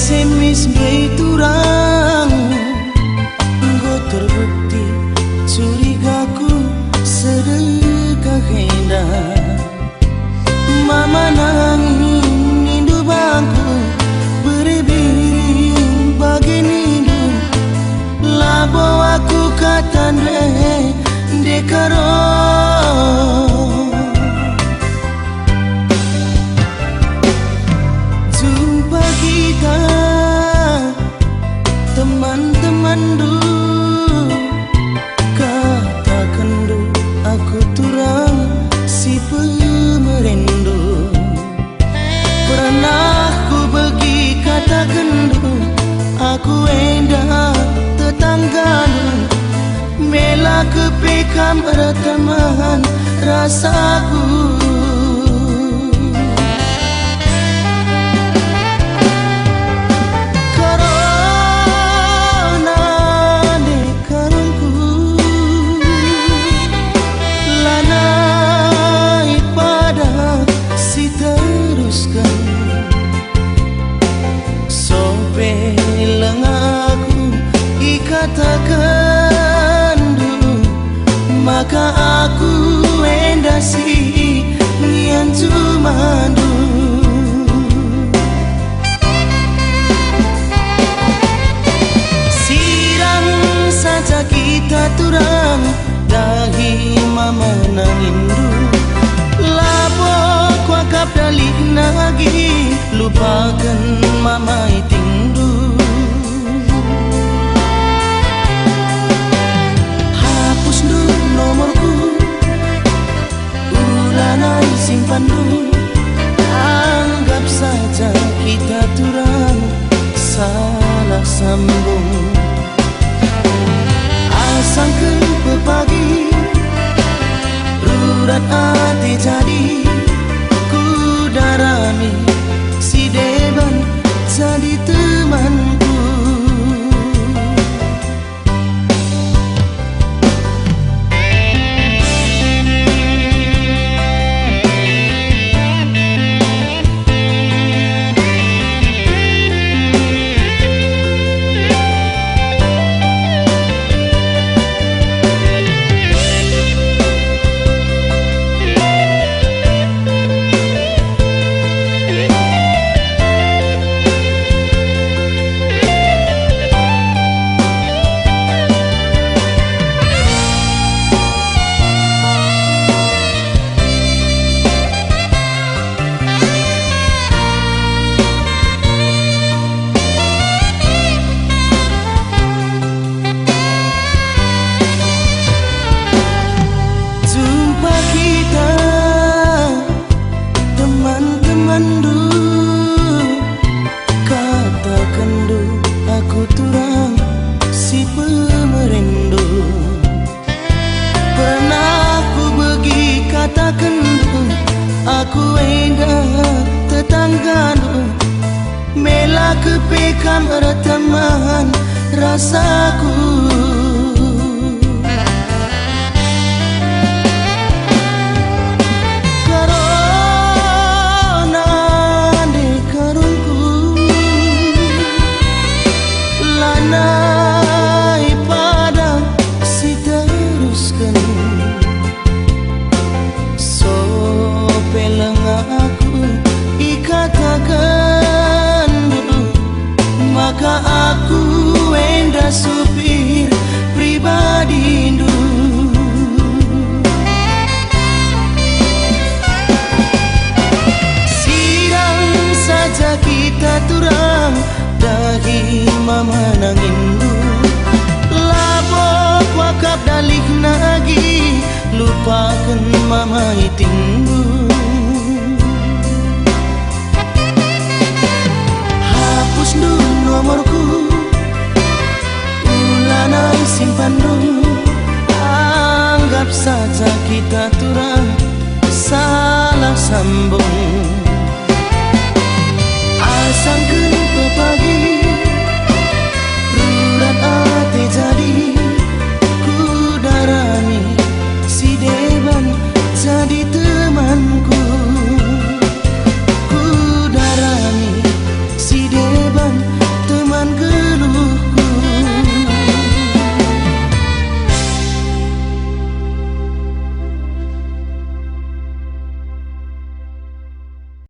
SMS turang go terbukti curigaku sedekah hendak mama nangin indu bangku beri-beri bagini labo aku katan dekaro jumpa kita teman-teman dulu katakan dulu aku turang si pemerendu pernah ku bagi katakan dulu aku endah tetangga mela kepekam teman rasaku karena dekarku lanai pada si teruskan sampai lengaku ikatakan maka aku endasi nian cumandu sirang saja kita turang dahi mama nangindu lapo kuakap dalik nagi lupakan mama itindu nomorku ulanai simpan dulu anggap saja kita turang salah sambung asang ke pepagi rurat hati jadi ku darami si deban jadi temanku aku endah tetangga mela kepekam teman rasaku karena dekarunku lanai pada si teruskan aku ikatakan dulu maka aku endah supir pribadi dulu sidang saja kita turang dahi mama nangindu labok wakap dalik nagi lupakan mama itindu nomorku ulanai simpan dulu anggap saja kita turang salah sambung asang ke pagi